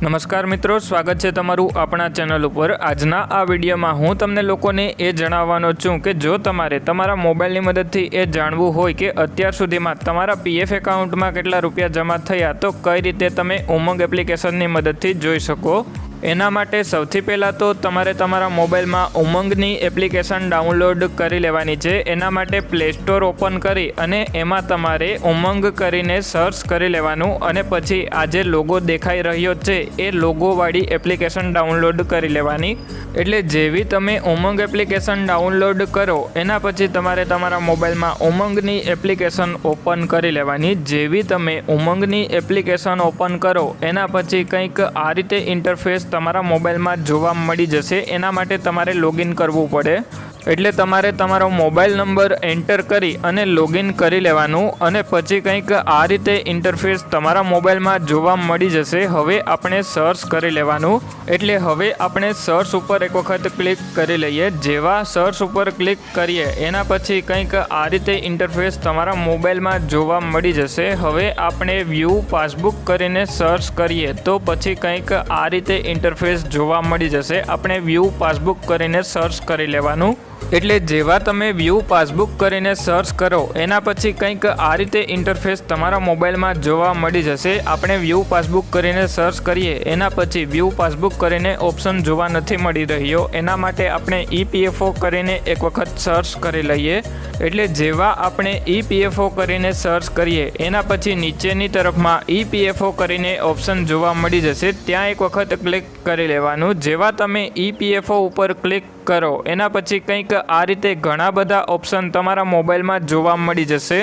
નમસ્કાર મિત્રો, સ્વાગત છે તમારું આપણા ચેનલ ઉપર। આજના આ વિડીયોમાં હું તમને લોકોને એ જણાવવાનો છું કે જો તમારે તમારા મોબાઈલની મદદથી એ જાણવું હોય કે અત્યાર સુધીમાં તમારા પીએફ એકાઉન્ટમાં કેટલા રૂપિયા જમા થયા તો કઈ રીતે તમે ઉમંગ એપ્લિકેશનની મદદથી જોઈ શકો। એના માટે સૌથી પહેલાં તો તમારે તમારા મોબાઈલમાં ઉમંગની એપ્લિકેશન ડાઉનલોડ કરી લેવાની છે। એના માટે પ્લે સ્ટોર ઓપન કરી અને એમાં તમારે ઉમંગ કરીને સર્ચ કરી લેવાનું અને પછી આ જે લોગો દેખાઈ રહ્યો છે એ લોગોવાળી એપ્લિકેશન ડાઉનલોડ કરી લેવાની। એટલે જેવી તમે ઉમંગ એપ્લિકેશન ડાઉનલોડ કરો એના પછી તમારે તમારા મોબાઈલમાં ઉમંગની એપ્લિકેશન ઓપન કરી લેવાની। જેવી તમે ઉમંગની એપ્લિકેશન ઓપન કરો એના પછી કંઈક આ રીતે ઇન્ટરફેસ તમારા મોબાઈલમાં જોવા મળી જશે। એના માટે તમારે લોગિન કરવું પડે। એટલે તમારે તમારો મોબાઈલ નંબર એન્ટર કરી અને લોગિન કરી લેવાનું અને પછી કંઈક આ રીતે ઇન્ટરફેસ તમારા મોબાઈલમાં જોવા મળી જશે। હવે આપણે સર્ચ કરી લેવાનું। એટલે હવે આપણે સર્ચ ઉપર એક વખત ક્લિક કરી લઈએ। જેવા સર્ચ ઉપર ક્લિક કરીએ એના પછી કંઈક આ રીતે ઇન્ટરફેસ તમારા મોબાઈલમાં જોવા મળી જશે। હવે આપણે વ્યૂ પાસબુક કરીને સર્ચ કરીએ તો પછી કંઈક આ રીતે ઇન્ટરફેસ જોવા મળી જશે। આપણે વ્યૂ પાસબુક કરીને સર્ચ કરી લેવાનું। એટલે જેવા તમે વ્યૂ પાસબુક કરીને સર્ચ કરો એના પછી કંઈક આ રીતે ઇન્ટરફેસ તમારા મોબાઈલમાં જોવા મળી જશે। આપણે વ્યૂ પાસબુક કરીને સર્ચ કરીએ એના પછી વ્યૂ પાસબુક કરીને ઓપ્શન જોવા નથી મળી રહ્યો। એના માટે આપણે ઈપીએફઓ કરીને એક વખત સર્ચ કરી લઈએ। એટલે જેવા આપણે ઈપીએફઓ કરીને સર્ચ કરીએ એના પછી નીચેની તરફમાં ઈપીએફઓ કરીને ઓપ્શન જોવા મળી જશે। ત્યાં એક વખત ક્લિક કરી લેવાનું। જેવા તમે ઈપીએફઓ ઉપર ક્લિક કરો એના પછી કંઈક આ રીતે ઘણા બધા ઓપ્શન તમારા મોબાઈલમાં જોવા મળી જશે।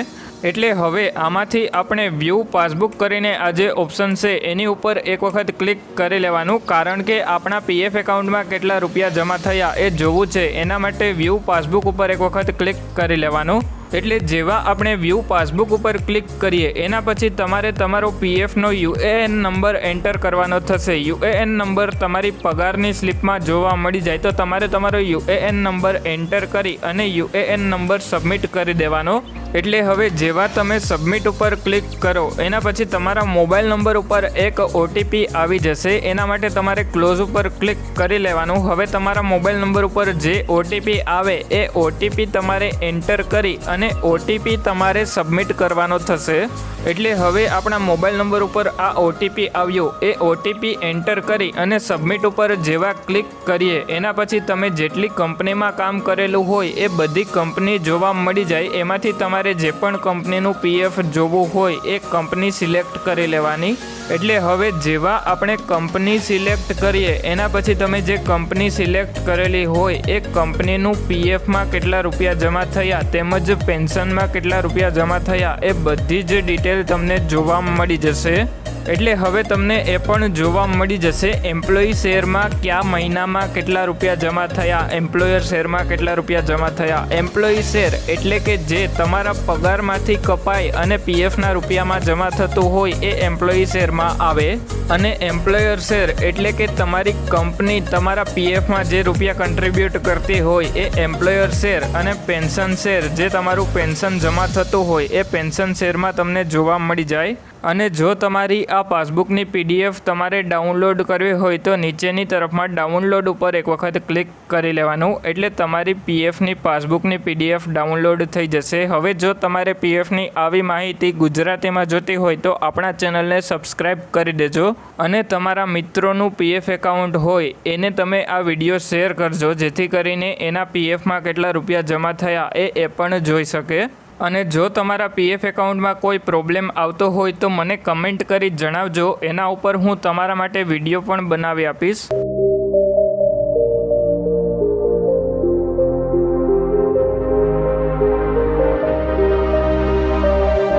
એટલે હવે આમાંથી આપણે વ્યૂ પાસબુક કરીને આ જે ઓપ્શન છે એની ઉપર એક વખત ક્લિક કરી લેવાનું, કારણ કે આપણા પીએફ એકાઉન્ટમાં કેટલા રૂપિયા જમા થયા એ જોવું છે। એના માટે વ્યૂ પાસબુક ઉપર એક વખત ક્લિક કરી લેવાનું। એટલે જેવા આપણે વ્યૂ પાસબુક ઉપર ક્લિક કરીએ એના પછી તમારે તમારો પીએફનો યુએએન નંબર એન્ટર કરવાનો થશે। યુએએન નંબર તમારી પગારની સ્લિપમાં જોવા મળી જાય તો તમારે તમારો યુએએન નંબર એન્ટર કરી અને યુએએન નંબર સબમિટ કરી દેવાનો। એટલે હવે જેવા તમે સબમિટ ઉપર ક્લિક કરો એના પછી તમારા મોબાઈલ નંબર ઉપર એક ઓટીપી આવી જશે। એના માટે તમારે ક્લોઝ ઉપર ક્લિક કરી લેવાનું। હવે તમારા મોબાઈલ નંબર ઉપર જે ઓટીપી આવે એ ઓટીપી તમારે એન્ટર કરી અને ઓટીપી તમારે સબમિટ કરવાનો થશે। એટલે હવે આપણા મોબાઈલ નંબર ઉપર આ ઓટીપી આવ્યો એ ઓટીપી એન્ટર કરી અને સબમિટ ઉપર જેવા ક્લિક કરીએ એના પછી તમે જેટલી કંપનીમાં કામ કરેલું હોય એ બધી કંપની જોવા મળી જાય। એમાંથી તમારે જે પણ કંપનીનું પીએફ જોવું હોય એ કંપની સિલેક્ટ કરી લેવાની। એટલે હવે જેવા આપણે કંપની સિલેક્ટ કરીએ એના પછી તમે જે કંપની સિલેક્ટ કરેલી હોય એ કંપનીનું પીએફમાં કેટલા રૂપિયા જમા થયા તેમજ પેન્શનમાં કેટલા રૂપિયા જમા થયા એ બધી જ ડિટેલ તમને જોવા મળી જશે। એટલે હવે તમને એ પણ જોવા મળી જશે એમ્પ્લોયી શેરમાં કયા મહિનામાં કેટલા રૂપિયા જમા થયા, એમ્પ્લોયર શેરમાં કેટલા રૂપિયા જમા થયા। એમ્પ્લોયી શેર એટલે કે જે તમારા પગારમાંથી કપાય અને પીએફના રૂપિયામાં જમા થતું હોય એ એમ્પ્લોયી શેરમાં આવે। અને એમ્પ્લોયર શેર એટલે કે તમારી કંપની તમારા પીએફમાં જે રૂપિયા કન્ટ્રીબ્યુટ કરતી હોય એ એમ્પ્લોયર શેર। અને પેન્શન શેર જે તમારું પેન્શન જમા થતું હોય એ પેન્શન શેરમાં તમને જોવા મળી જાય। અને જો તમારી આ પાસબુકની પીડીએફ તમારે ડાઉનલોડ કરવી હોય તો નીચેની તરફમાં ડાઉનલોડ ઉપર એક વખત ક્લિક કરી લેવાનું। એટલે તમારી પીએફની પાસબુકની પીડીએફ ડાઉનલોડ થઈ જશે। હવે જો તમારે પીએફની આવી માહિતી ગુજરાતીમાં જોતી હોય તો આપણા ચેનલને સબસ્ક્રાઈબ કરી દેજો અને તમારા મિત્રોનું પીએફ એકાઉન્ટ હોય એને તમે આ વિડીયો શેર કરજો જેથી કરીને એના પીએફમાં કેટલા રૂપિયા જમા થયા એ પણ જોઈ શકે। અને જો તમારા પીએફ એકાઉન્ટમાં કોઈ પ્રોબ્લેમ આવતો હોય તો મને કમેન્ટ કરી જણાવજો। એના ઉપર હું તમારા માટે વિડીયો પણ બનાવી આપીશ।